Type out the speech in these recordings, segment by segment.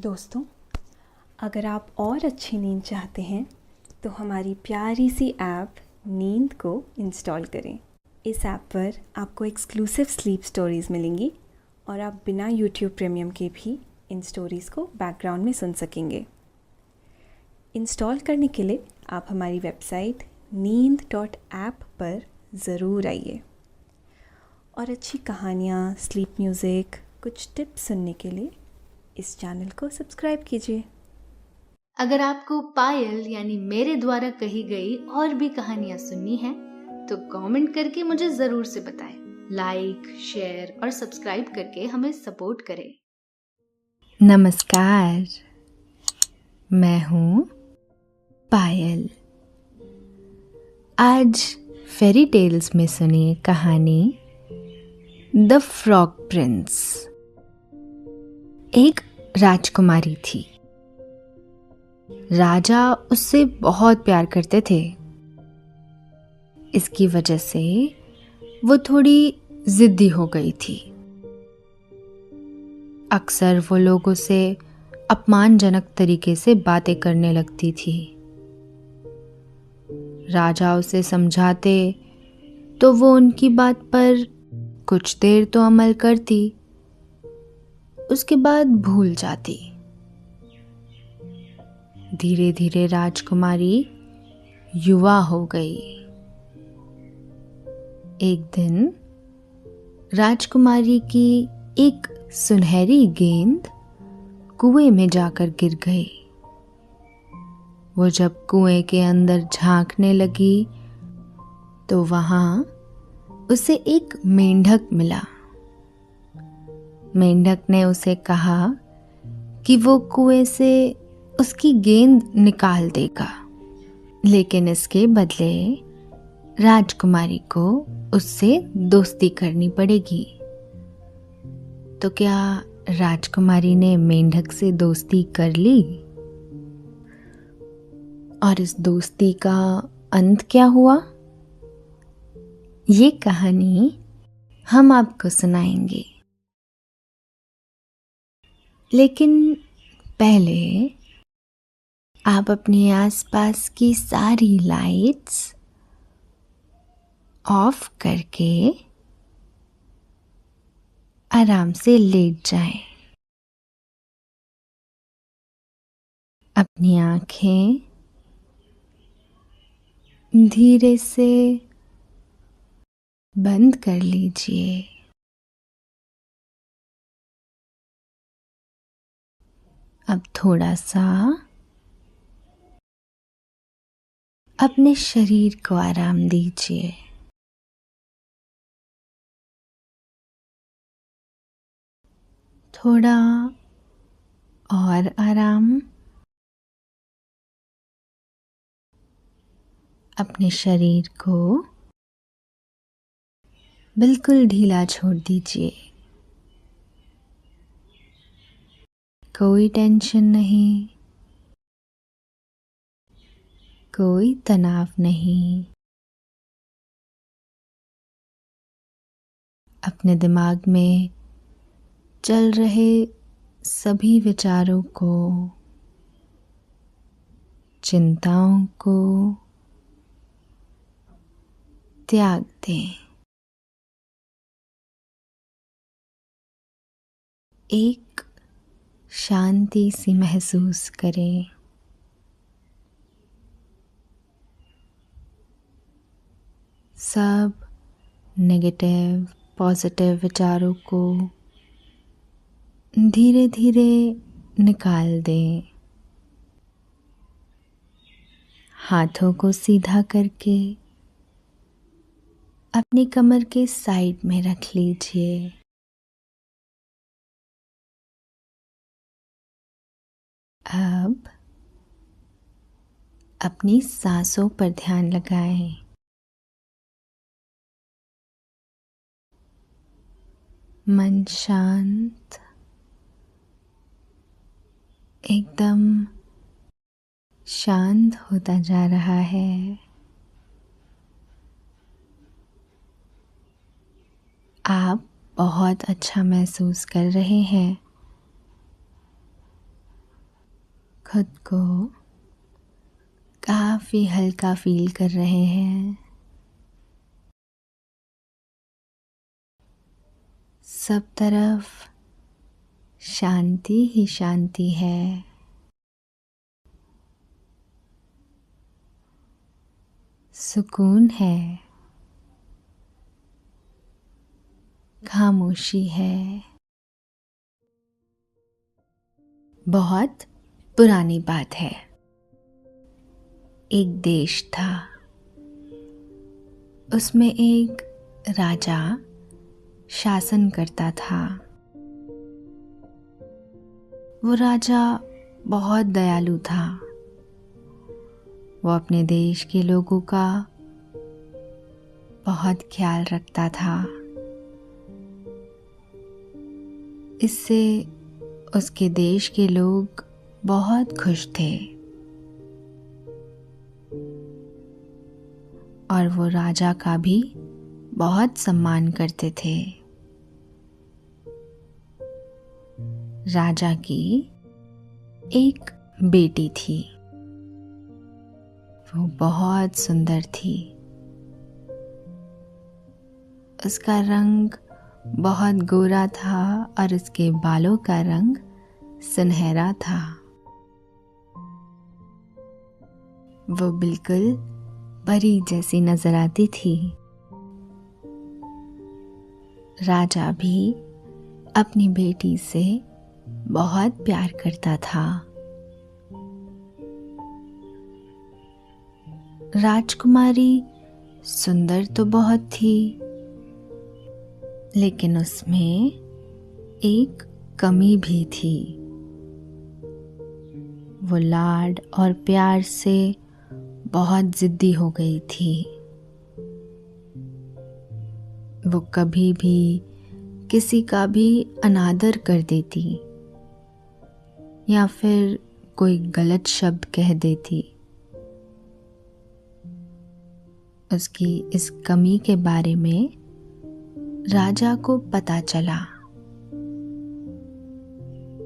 दोस्तों, अगर आप और अच्छी नींद चाहते हैं तो हमारी प्यारी सी ऐप नींद को इंस्टॉल करें। इस ऐप पर आपको एक्सक्लूसिव स्लीप स्टोरीज़ मिलेंगी और आप बिना यूट्यूब प्रीमियम के भी इन स्टोरीज़ को बैकग्राउंड में सुन सकेंगे। इंस्टॉल करने के लिए आप हमारी वेबसाइट neend.app पर ज़रूर आइए और अच्छी कहानियाँ, स्लीप म्यूज़िक, कुछ टिप्स सुनने के लिए इस चैनल को सब्सक्राइब कीजिए। अगर आपको पायल यानी मेरे द्वारा कही गई और भी कहानियां सुननी है तो कमेंट करके मुझे जरूर से बताएं। लाइक, शेयर और सब्सक्राइब करके हमें सपोर्ट करें। नमस्कार, मैं हूँ पायल। आज फेरी टेल्स में सुनिए कहानी द फ्रॉग प्रिंस। एक राजकुमारी थी। राजा उससे बहुत प्यार करते थे। इसकी वजह से वो थोड़ी जिद्दी हो गई थी। अक्सर वो लोगों से अपमानजनक तरीके से बातें करने लगती थी। राजा उसे समझाते तो वो उनकी बात पर कुछ देर तो अमल करती, उसके बाद भूल जाती। धीरे धीरे राजकुमारी युवा हो गई। एक दिन राजकुमारी की एक सुनहरी गेंद कुएं में जाकर गिर गई। वो जब कुएं के अंदर झांकने लगी तो वहां उसे एक मेंढक मिला। मेंढक ने उसे कहा कि वो कुएं से उसकी गेंद निकाल देगा, लेकिन इसके बदले राजकुमारी को उससे दोस्ती करनी पड़ेगी। तो क्या राजकुमारी ने मेंढक से दोस्ती कर ली? और इस दोस्ती का अंत क्या हुआ? ये कहानी हम आपको सुनाएंगे, लेकिन पहले आप अपने आसपास की सारी लाइट्स ऑफ करके आराम से लेट जाएं। अपनी आंखें धीरे से बंद कर लीजिए। अब थोड़ा सा अपने शरीर को आराम दीजिए। थोड़ा और आराम। अपने शरीर को बिल्कुल ढीला छोड़ दीजिए। कोई टेंशन नहीं, कोई तनाव नहीं। अपने दिमाग में चल रहे सभी विचारों को, चिंताओं को त्याग दें। एक शांति सी महसूस करें। सब नेगेटिव पॉजिटिव विचारों को धीरे धीरे निकाल दें। हाथों को सीधा करके अपनी कमर के साइड में रख लीजिए। अब अपनी सांसों पर ध्यान लगाएं। मन शांत, एकदम शांत होता जा रहा है। आप बहुत अच्छा महसूस कर रहे हैं। खुद को काफी हल्का फील कर रहे हैं। सब तरफ शांति ही शांति है। सुकून है, खामोशी है। बहुत पुरानी बात है। एक देश था, उसमें एक राजा शासन करता था। वो राजा बहुत दयालु था। वो अपने देश के लोगों का बहुत ख्याल रखता था। इससे उसके देश के लोग बहुत खुश थे और वो राजा का भी बहुत सम्मान करते थे। राजा की एक बेटी थी। वो बहुत सुंदर थी। उसका रंग बहुत गोरा था और उसके बालों का रंग सुनहरा था। वो बिल्कुल परी जैसी नजर आती थी। राजा भी अपनी बेटी से बहुत प्यार करता था। राजकुमारी सुंदर तो बहुत थी, लेकिन उसमें एक कमी भी थी। वो लाड और प्यार से बहुत जिद्दी हो गई थी। वो कभी भी किसी का भी अनादर कर देती या फिर कोई गलत शब्द कह देती। उसकी इस कमी के बारे में राजा को पता चला।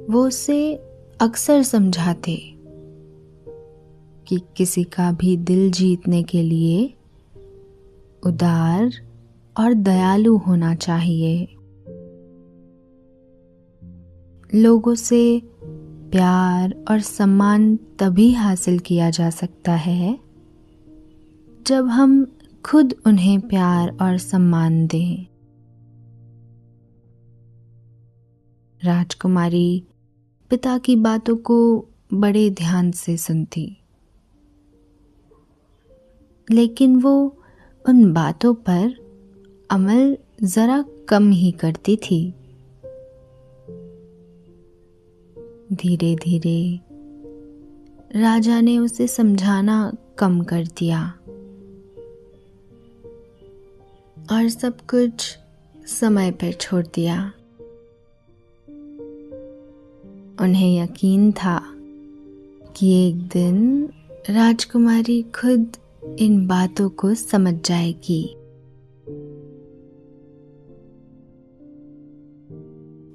वो उसे अक्सर समझाते कि किसी का भी दिल जीतने के लिए उदार और दयालु होना चाहिए। लोगों से प्यार और सम्मान तभी हासिल किया जा सकता है जब हम खुद उन्हें प्यार और सम्मान दें। राजकुमारी पिता की बातों को बड़े ध्यान से सुनती, लेकिन वो उन बातों पर अमल जरा कम ही करती थी। धीरे धीरे राजा ने उसे समझाना कम कर दिया और सब कुछ समय पर छोड़ दिया। उन्हें यकीन था कि एक दिन राजकुमारी खुद इन बातों को समझ जाएगी।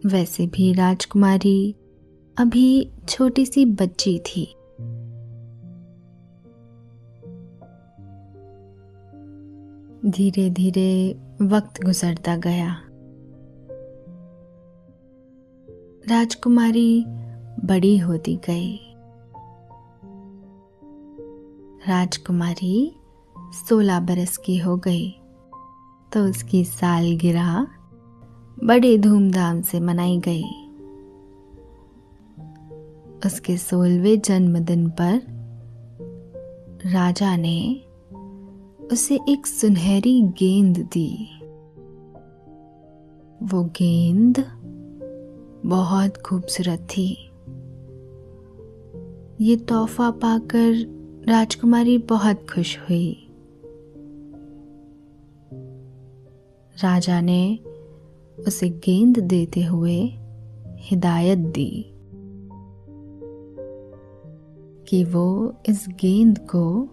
वैसे भी राजकुमारी अभी छोटी सी बच्ची थी। धीरे धीरे वक्त गुजरता गया। राजकुमारी बड़ी होती गई। राजकुमारी 16 बरस की हो गई तो उसकी सालगिरह बड़े धूमधाम से मनाई गई। उसके 16वें जन्मदिन पर राजा ने उसे एक सुनहरी गेंद दी। वो गेंद बहुत खूबसूरत थी। ये तोहफा पाकर राजकुमारी बहुत खुश हुई। राजा ने उसे गेंद देते हुए हिदायत दी कि वो इस गेंद को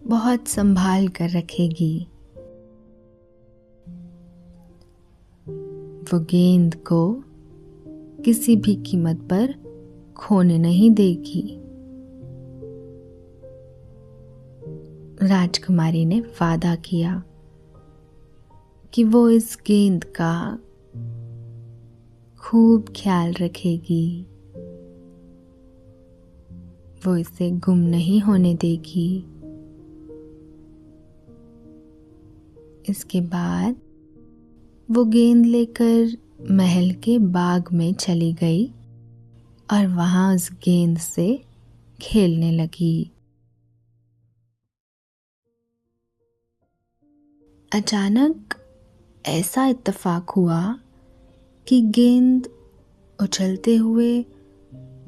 बहुत संभाल कर रखेगी। वो गेंद को किसी भी कीमत पर खोने नहीं देगी। राजकुमारी ने वादा किया कि वो इस गेंद का खूब ख्याल रखेगी, वो इसे गुम नहीं होने देगी। इसके बाद वो गेंद लेकर महल के बाग में चली गई और वहां उस गेंद से खेलने लगी। अचानक ऐसा इत्तेफाक हुआ कि गेंद उछलते हुए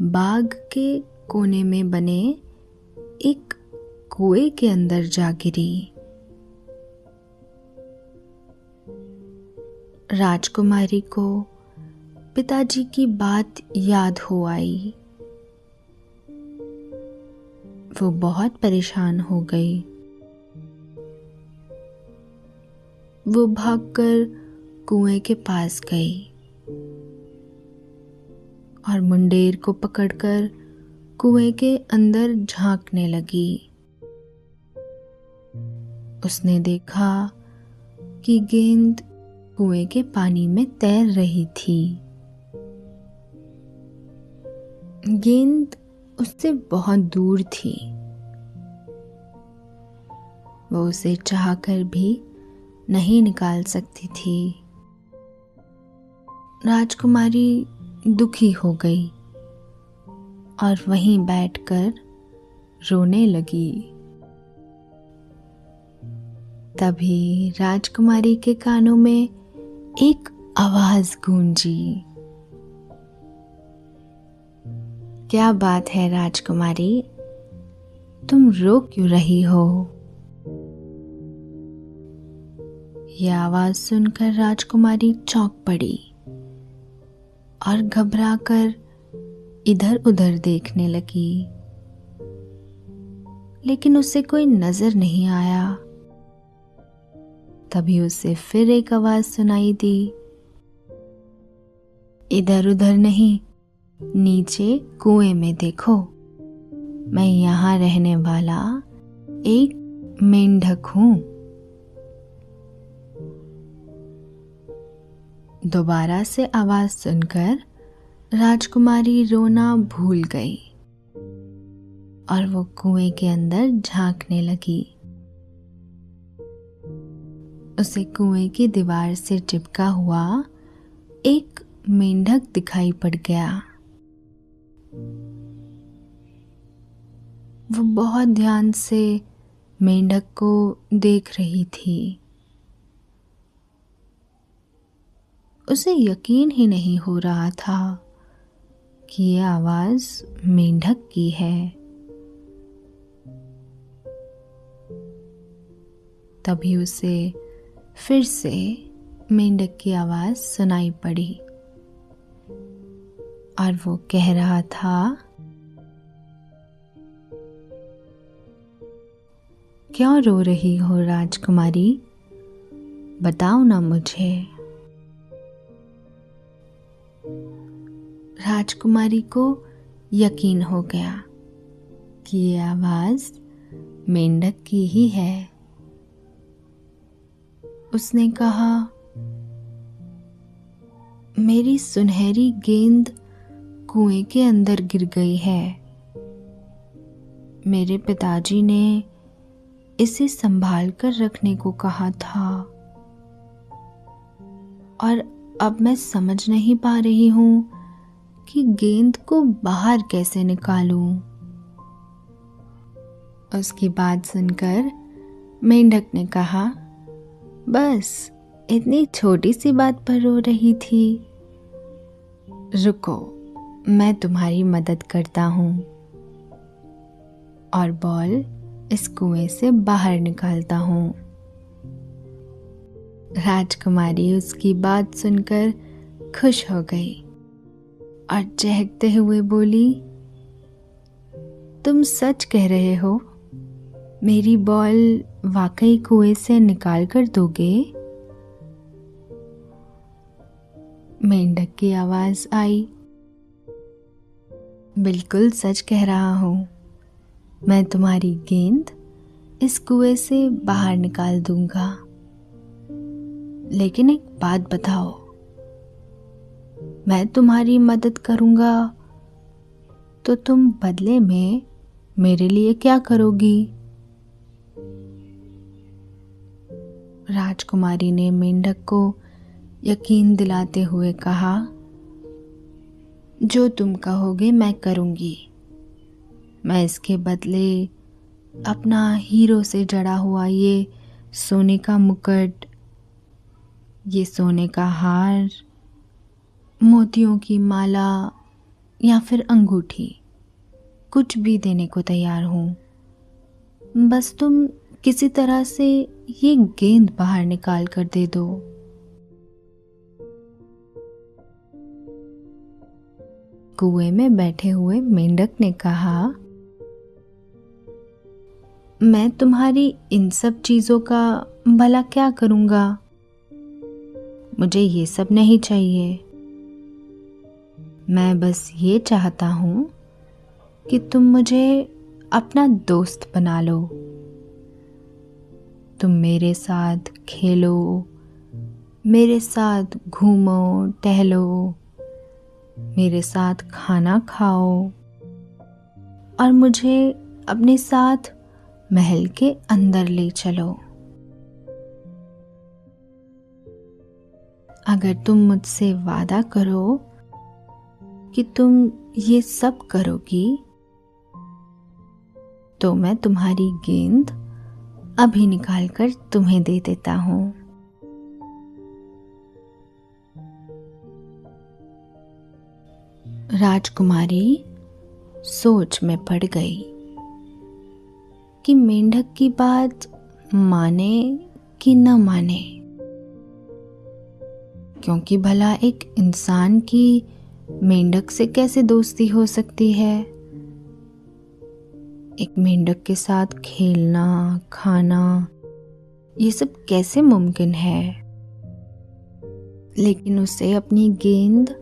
बाग के कोने में बने एक कुएं के अंदर जा गिरी। राजकुमारी को पिताजी की बात याद हो आई। वो बहुत परेशान हो गई। वो भागकर कुएं के पास गई और मुंडेर को पकड़कर कुएं के अंदर झांकने लगी। उसने देखा कि गेंद कुएं के पानी में तैर रही थी। गेंद उससे बहुत दूर थी। वो उसे चाहकर भी नहीं निकाल सकती थी। राजकुमारी दुखी हो गई और वहीं बैठकर रोने लगी। तभी राजकुमारी के कानों में एक आवाज गूंजी। क्या बात है राजकुमारी, तुम रो क्यों रही हो? यह आवाज सुनकर राजकुमारी चौंक पड़ी और घबराकर इधर उधर देखने लगी, लेकिन उसे कोई नजर नहीं आया। तभी उसे फिर एक आवाज सुनाई दी, इधर उधर नहीं, नीचे कुएं में देखो, मैं यहाँ रहने वाला एक मेंढक हूं। दोबारा से आवाज सुनकर राजकुमारी रोना भूल गई और वो कुएं के अंदर झांकने लगी। उसे कुएं की दीवार से चिपका हुआ एक मेंढक दिखाई पड़ गया। वो बहुत ध्यान से मेंढक को देख रही थी। उसे यकीन ही नहीं हो रहा था कि यह आवाज मेंढक की है। तभी उसे फिर से मेंढक की आवाज सुनाई पड़ी और वो कह रहा था, क्यों रो रही हो राजकुमारी, बताओ ना मुझे। राजकुमारी को यकीन हो गया कि ये आवाज मेंढक की ही है। उसने कहा, मेरी सुनहरी गेंद कुएं के अंदर गिर गई है। मेरे पिताजी ने इसे संभाल कर रखने को कहा था और अब मैं समझ नहीं पा रही हूं कि गेंद को बाहर कैसे निकालूं। उसकी बात सुनकर मेंढक ने कहा, बस इतनी छोटी सी बात पर रो रही थी। रुको, मैं तुम्हारी मदद करता हूं और बॉल इस कुएं से बाहर निकालता हूं। राजकुमारी उसकी बात सुनकर खुश हो गई और चहकते हुए बोली, तुम सच कह रहे हो? मेरी बॉल वाकई कुएं से निकाल कर दोगे? मेंढक की आवाज आई, बिल्कुल सच कह रहा हूं। मैं तुम्हारी गेंद इस कुएं से बाहर निकाल दूंगा। लेकिन एक बात बताओ, मैं तुम्हारी मदद करूंगा तो तुम बदले में मेरे लिए क्या करोगी? राजकुमारी ने मेंढक को यकीन दिलाते हुए कहा, जो तुम कहोगे मैं करूंगी। मैं इसके बदले अपना हीरो से जड़ा हुआ ये सोने का मुकुट, ये सोने का हार, मोतियों की माला या फिर अंगूठी, कुछ भी देने को तैयार हूँ। बस तुम किसी तरह से ये गेंद बाहर निकाल कर दे दो। कुएं में बैठे हुए मेंढक ने कहा, मैं तुम्हारी इन सब चीजों का भला क्या करूंगा? मुझे ये सब नहीं चाहिए। मैं बस ये चाहता हूं कि तुम मुझे अपना दोस्त बना लो। तुम मेरे साथ खेलो, मेरे साथ घूमो टहलो, मेरे साथ खाना खाओ और मुझे अपने साथ महल के अंदर ले चलो। अगर तुम मुझसे वादा करो कि तुम ये सब करोगी तो मैं तुम्हारी गेंद अभी निकाल कर तुम्हें दे देता हूं। राजकुमारी सोच में पड़ गई कि मेंढक की बात माने कि न माने, क्योंकि भला एक इंसान की मेंढक से कैसे दोस्ती हो सकती है? एक मेंढक के साथ खेलना, खाना, ये सब कैसे मुमकिन है? लेकिन उसे अपनी गेंद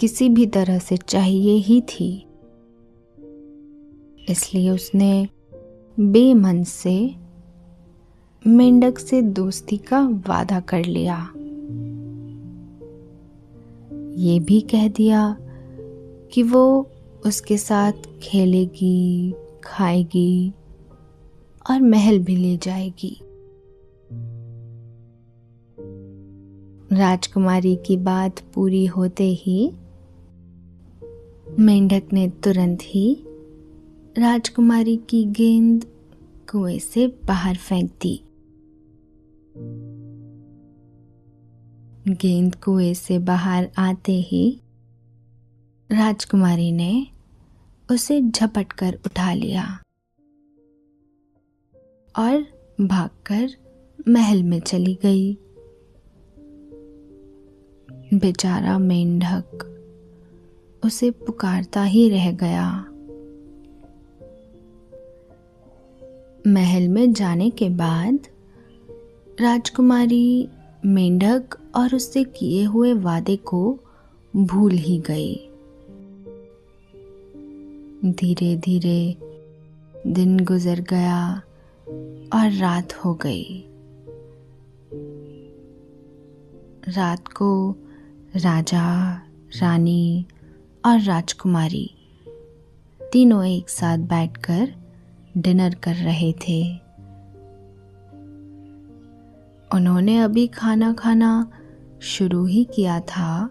किसी भी तरह से चाहिए ही थी, इसलिए उसने बेमन से मेंढक से दोस्ती का वादा कर लिया। ये भी कह दिया कि वो उसके साथ खेलेगी, खाएगी और महल भी ले जाएगी। राजकुमारी की बात पूरी होते ही मेंढक ने तुरंत ही राजकुमारी की गेंद कुएं से बाहर फेंक दी। गेंद कुएं से बाहर आते ही राजकुमारी ने उसे झपट कर उठा लिया और भागकर महल में चली गई। बेचारा मेंढक उसे पुकारता ही रह गया। महल में जाने के बाद राजकुमारी मेंढक और उससे किए हुए वादे को भूल ही गई। धीरे धीरे दिन गुजर गया और रात हो गई। रात को राजा, रानी और राजकुमारी तीनों एक साथ बैठकर डिनर कर रहे थे। उन्होंने अभी खाना खाना शुरू ही किया था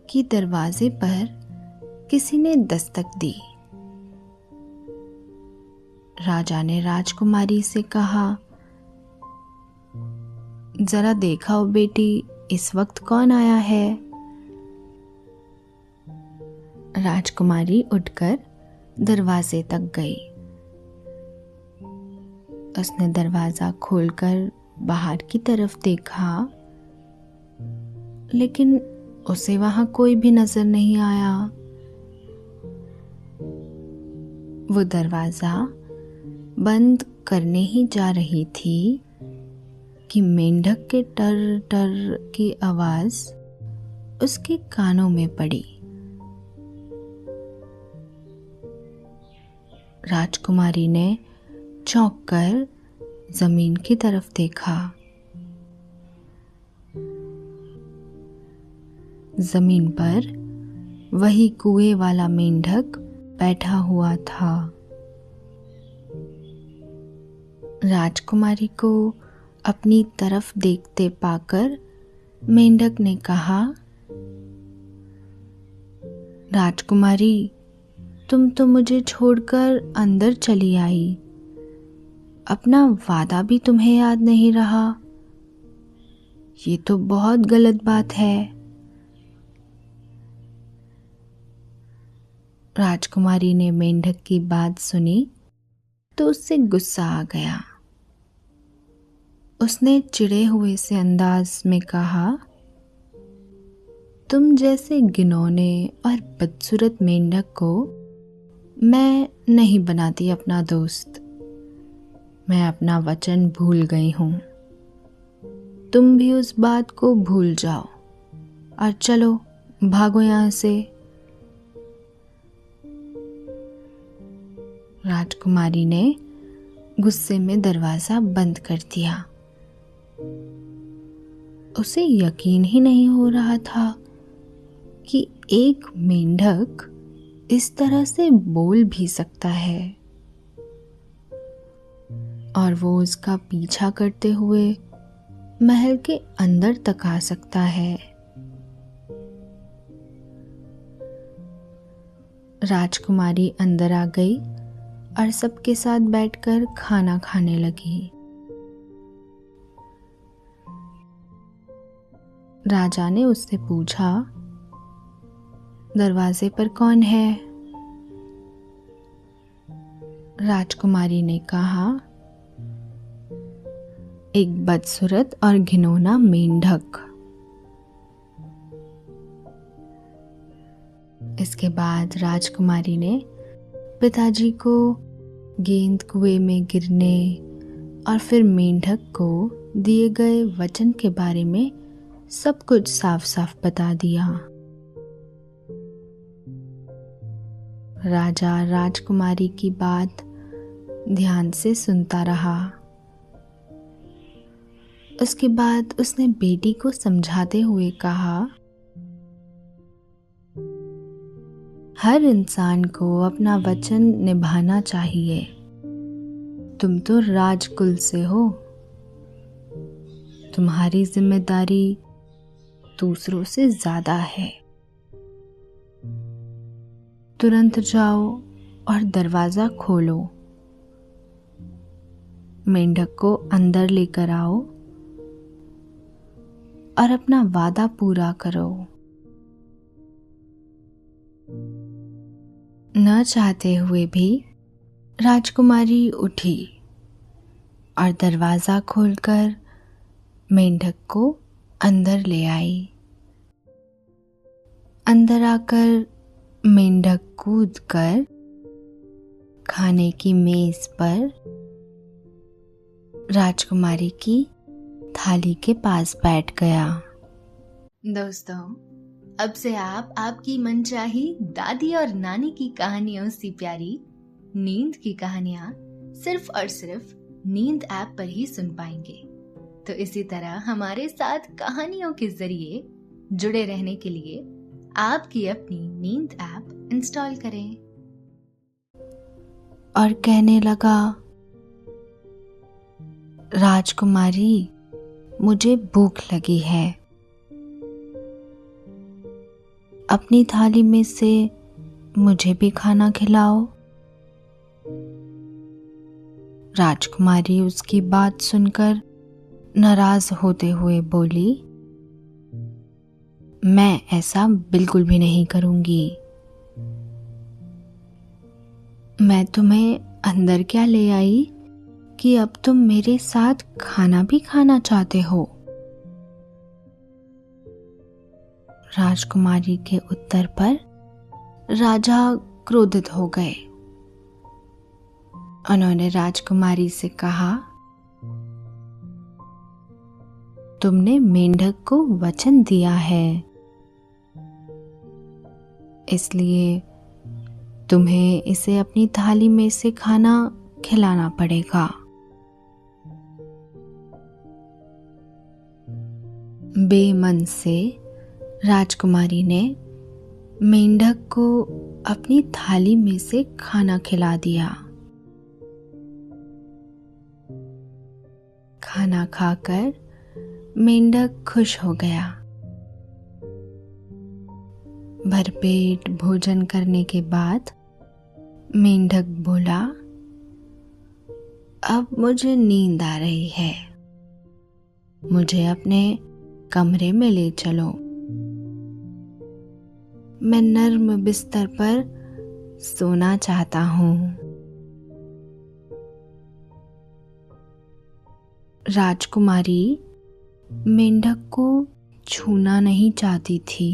कि दरवाजे पर किसी ने दस्तक दी। राजा ने राजकुमारी से कहा, जरा देखाओ बेटी, इस वक्त कौन आया है? राजकुमारी उठकर दरवाजे तक गई। उसने दरवाजा खोलकर बाहर की तरफ देखा, लेकिन उसे वहां कोई भी नजर नहीं आया। वो दरवाजा बंद करने ही जा रही थी कि मेंढक के टर टर की आवाज उसके कानों में पड़ी। राजकुमारी ने चौंक कर जमीन की तरफ देखा। जमीन पर वही कुएं वाला मेंढक बैठा हुआ था। राजकुमारी को अपनी तरफ देखते पाकर मेंढक ने कहा, राजकुमारी, तुम तो मुझे छोड़कर अंदर चली आई। अपना वादा भी तुम्हें याद नहीं रहा। ये तो बहुत गलत बात है। राजकुमारी ने मेंढक की बात सुनी तो उससे गुस्सा आ गया। उसने चिढ़े हुए से अंदाज में कहा, तुम जैसे घिनौने और बदसूरत मेंढक को मैं नहीं बनाती अपना दोस्त। मैं अपना वचन भूल गई हूं। तुम भी उस बात को भूल जाओ और चलो भागो यहां से। राजकुमारी ने गुस्से में दरवाजा बंद कर दिया। उसे यकीन ही नहीं हो रहा था कि एक मेंढक इस तरह से बोल भी सकता है और वो उसका पीछा करते हुए महल के अंदर तक आ सकता है। राजकुमारी अंदर आ गई और सबके साथ बैठकर खाना खाने लगी। राजा ने उससे पूछा, दरवाजे पर कौन है? राजकुमारी ने कहा, एक बदसूरत और घिनौना मेंढक। इसके बाद राजकुमारी ने पिताजी को गेंद कुएं में गिरने और फिर मेंढक को दिए गए वचन के बारे में सब कुछ साफ साफ बता दिया। राजा राजकुमारी की बात ध्यान से सुनता रहा। उसके बाद उसने बेटी को समझाते हुए कहा, हर इंसान को अपना वचन निभाना चाहिए। तुम तो राजकुल से हो। तुम्हारी जिम्मेदारी दूसरों से ज्यादा है। तुरंत जाओ और दरवाजा खोलो। मेंढक को अंदर लेकर आओ और अपना वादा पूरा करो। न चाहते हुए भी राजकुमारी उठी और दरवाजा खोलकर मेंढक को अंदर ले आई। अंदर आकर मेंढक कूदकर खाने की मेज पर राजकुमारी की थाली के पास बैठ गया। दोस्तों, अब से आप आपकी मनचाही दादी और नानी की कहानियों से प्यारी नींद की कहानियां सिर्फ और सिर्फ नींद ऐप पर ही सुन पाएंगे। तो इसी तरह हमारे साथ कहानियों के जरिए जुड़े रहने के लिए आपकी अपनी नींद ऐप इंस्टॉल करें। और कहने लगा, राजकुमारी, मुझे भूख लगी है। अपनी थाली में से मुझे भी खाना खिलाओ। राजकुमारी उसकी बात सुनकर नाराज होते हुए बोली, मैं ऐसा बिल्कुल भी नहीं करूंगी। मैं तुम्हें अंदर क्या ले आई कि अब तुम मेरे साथ खाना भी खाना चाहते हो? राजकुमारी के उत्तर पर राजा क्रोधित हो गए। उन्होंने राजकुमारी से कहा, तुमने मेंढक को वचन दिया है, इसलिए तुम्हें इसे अपनी थाली में से खाना खिलाना पड़ेगा। बेमन से राजकुमारी ने मेंढक को अपनी थाली में से खाना खिला दिया। खाना खाकर मेंढक खुश हो गया। भरपेट भोजन करने के बाद मेंढक बोला, अब मुझे नींद आ रही है, मुझे अपने कमरे में ले चलो। मैं नर्म बिस्तर पर सोना चाहता हूँ। राजकुमारी मेंढक को छूना नहीं चाहती थी,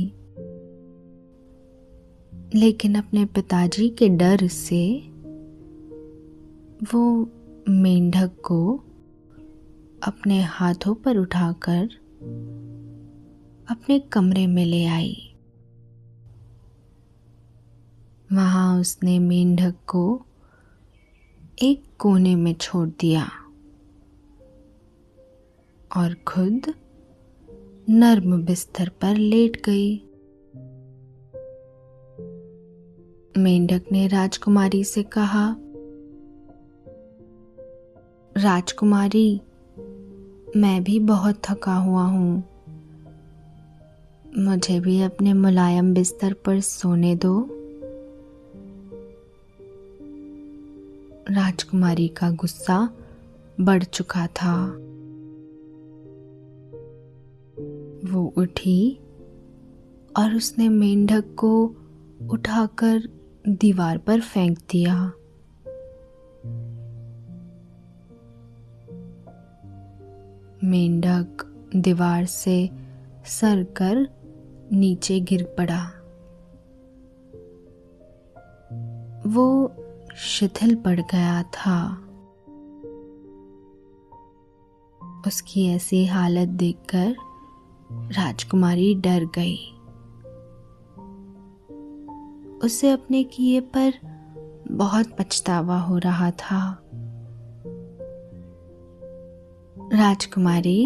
लेकिन अपने पिताजी के डर से वो मेंढक को अपने हाथों पर उठाकर अपने कमरे में ले आई। वहां उसने मेंढक को एक कोने में छोड़ दिया और खुद नर्म बिस्तर पर लेट गई। मेंढक ने राजकुमारी से कहा, राजकुमारी, मैं भी बहुत थका हुआ हूँ, मुझे भी अपने मुलायम बिस्तर पर सोने दो। राजकुमारी का गुस्सा बढ़ चुका था। वो उठी और उसने मेंढक को उठाकर दीवार पर फेंक दिया। मेंढक दीवार से सरकर नीचे गिर पड़ा। वो शिथिल पड़ गया था। उसकी ऐसी हालत देखकर राजकुमारी डर गई। उसे अपने किए पर बहुत पछतावा हो रहा था। राजकुमारी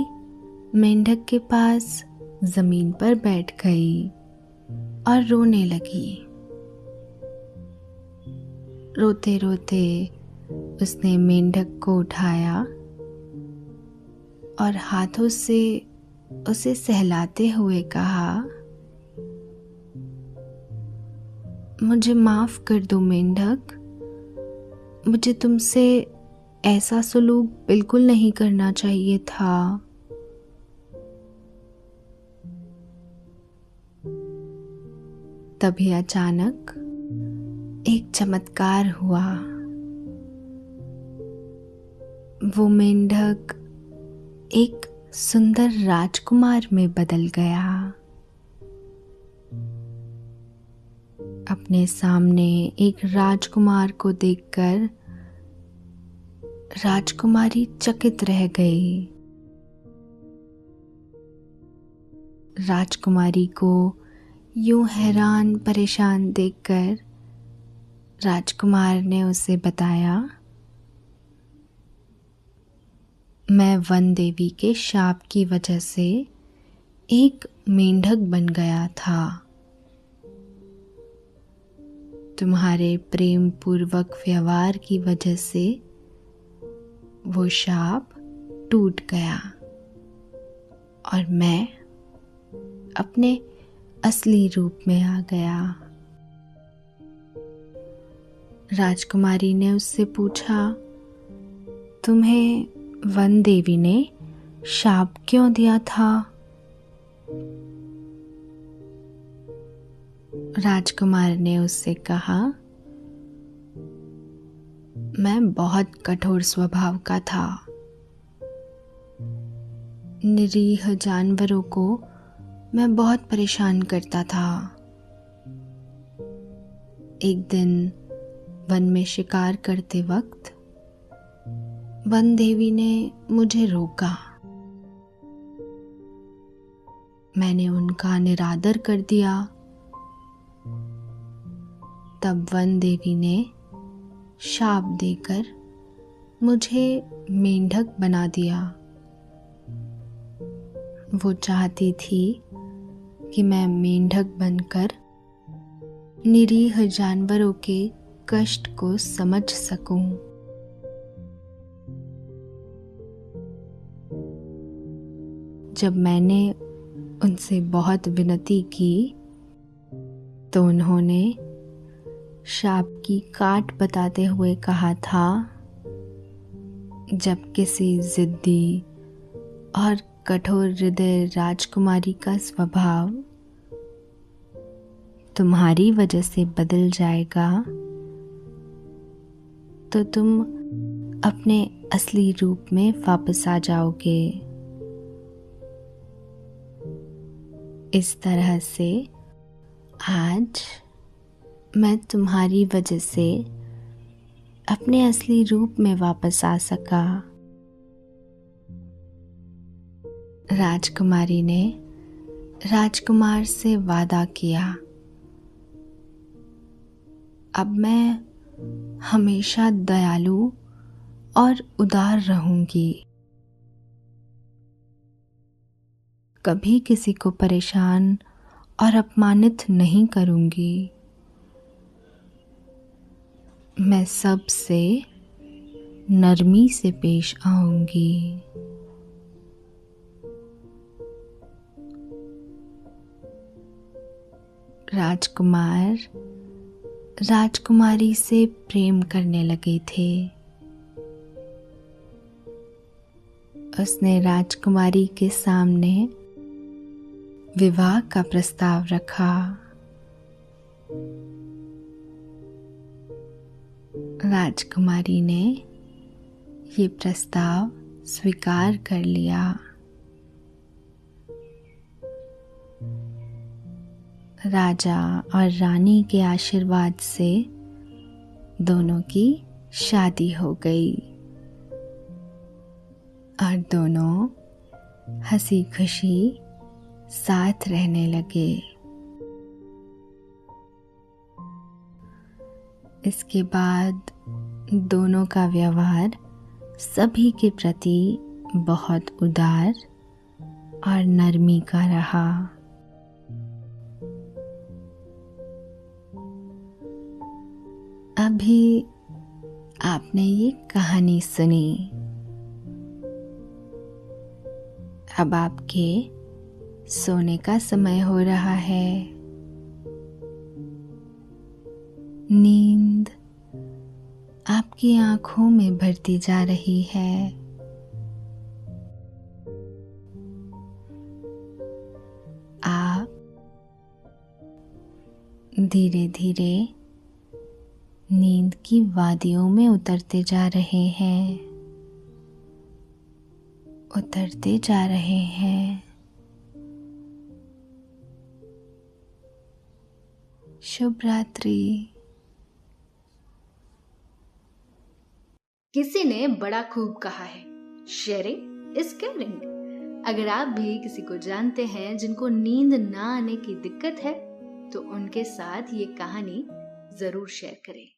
मेंढक के पास जमीन पर बैठ गई और रोने लगी। रोते रोते उसने मेंढक को उठाया और हाथों से उसे सहलाते हुए कहा, मुझे माफ कर दो मेंढक, मुझे तुमसे ऐसा सलूक बिल्कुल नहीं करना चाहिए था। तभी अचानक एक चमत्कार हुआ। वो मेंढक एक सुंदर राजकुमार में बदल गया। अपने सामने एक राजकुमार को देखकर राजकुमारी चकित रह गई। राजकुमारी को यूं हैरान परेशान देखकर राजकुमार ने उसे बताया, मैं वन देवी के शाप की वजह से एक मेंढक बन गया था। तुम्हारे प्रेम पूर्वक व्यवहार की वजह से वो शाप टूट गया और मैं अपने असली रूप में आ गया। राजकुमारी ने उससे पूछा, तुम्हें वन देवी ने शाप क्यों दिया था? राजकुमार ने उससे कहा, मैं बहुत कठोर स्वभाव का था। निरीह जानवरों को मैं बहुत परेशान करता था। एक दिन वन में शिकार करते वक्त वन देवी ने मुझे रोका। मैंने उनका निरादर कर दिया। तब वन देवी ने शाप देकर मुझे मेंढक बना दिया। वो चाहती थी कि मैं मेंढक बनकर निरीह जानवरों के कष्ट को समझ सकूं। जब मैंने उनसे बहुत विनती की तो उन्होंने शाप की काट बताते हुए कहा था, जब किसी जिद्दी और कठोर हृदय राजकुमारी का स्वभाव तुम्हारी वजह से बदल जाएगा तो तुम अपने असली रूप में वापस आ जाओगे। इस तरह से आज मैं तुम्हारी वजह से अपने असली रूप में वापस आ सका। राजकुमारी ने राजकुमार से वादा किया, अब मैं हमेशा दयालु और उदार रहूंगी। कभी किसी को परेशान और अपमानित नहीं करूंगी। मैं सबसे नरमी से पेश आऊंगी। राजकुमार राजकुमारी से प्रेम करने लगे थे। उसने राजकुमारी के सामने विवाह का प्रस्ताव रखा। राजकुमारी ने ये प्रस्ताव स्वीकार कर लिया। राजा और रानी के आशीर्वाद से दोनों की शादी हो गई और दोनों हंसी खुशी साथ रहने लगे। इसके बाद दोनों का व्यवहार सभी के प्रति बहुत उदार और नरमी का रहा। अभी आपने ये कहानी सुनी। अब आपके सोने का समय हो रहा है। नींद आपकी आंखों में भरती जा रही है। आप धीरे धीरे नींद की वादियों में उतरते जा रहे हैं, उतरते जा रहे हैं। शुभ रात्रि। किसी ने बड़ा खूब कहा है, शेयरिंग इज केयरिंग। अगर आप भी किसी को जानते हैं जिनको नींद ना आने की दिक्कत है तो उनके साथ ये कहानी जरूर शेयर करें।